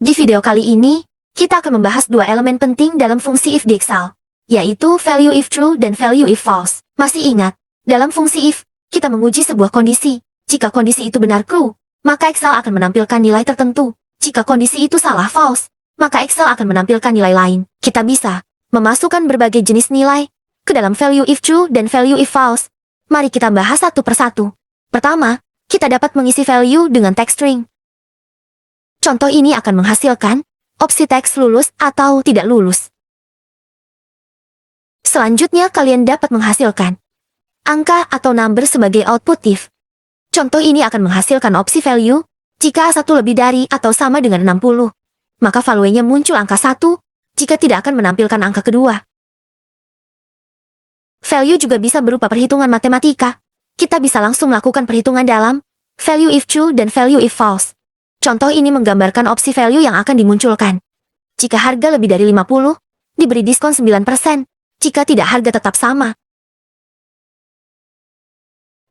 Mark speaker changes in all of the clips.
Speaker 1: Di video kali ini, kita akan membahas dua elemen penting dalam fungsi if di Excel, yaitu value if true dan value if false. Masih ingat, dalam fungsi if, kita menguji sebuah kondisi. Jika kondisi itu benar true, maka Excel akan menampilkan nilai tertentu. Jika kondisi itu salah false, maka Excel akan menampilkan nilai lain. Kita bisa memasukkan berbagai jenis nilai ke dalam value if true dan value if false. Mari kita bahas satu persatu. Pertama, kita dapat mengisi value dengan text string. Contoh ini akan menghasilkan opsi teks lulus atau tidak lulus. Selanjutnya kalian dapat menghasilkan angka atau number sebagai output if. Contoh ini akan menghasilkan opsi value jika A1 lebih dari atau sama dengan 60. Maka value-nya muncul angka 1 jika tidak akan menampilkan angka kedua. Value juga bisa berupa perhitungan matematika. Kita bisa langsung melakukan perhitungan dalam value if true dan value if false. Contoh ini menggambarkan opsi value yang akan dimunculkan. Jika harga lebih dari 50, diberi diskon 9%. Jika tidak, harga tetap sama.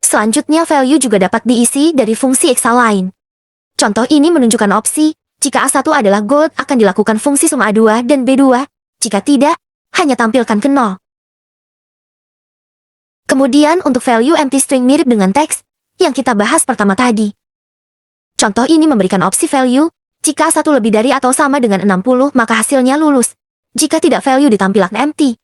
Speaker 1: Selanjutnya value juga dapat diisi dari fungsi Excel lain. Contoh ini menunjukkan opsi, jika A1 adalah gold akan dilakukan fungsi sum A2 dan B2, jika tidak, hanya tampilkan ke 0. Kemudian untuk value empty string mirip dengan teks yang kita bahas pertama tadi. Contoh ini memberikan opsi value, jika A1 lebih dari atau sama dengan 60 maka hasilnya lulus. Jika tidak, value ditampilkan empty.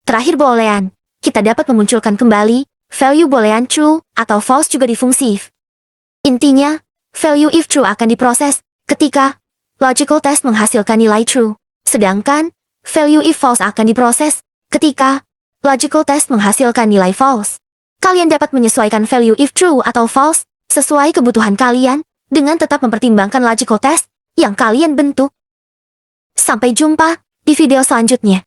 Speaker 1: Terakhir boolean, kita dapat memunculkan kembali value boolean true atau false juga di fungsi if. Intinya, value if true akan diproses ketika logical test menghasilkan nilai true. Sedangkan, value if false akan diproses ketika logical test menghasilkan nilai false. Kalian dapat menyesuaikan value if true atau false sesuai kebutuhan kalian dengan tetap mempertimbangkan logical test yang kalian bentuk. Sampai jumpa di video selanjutnya.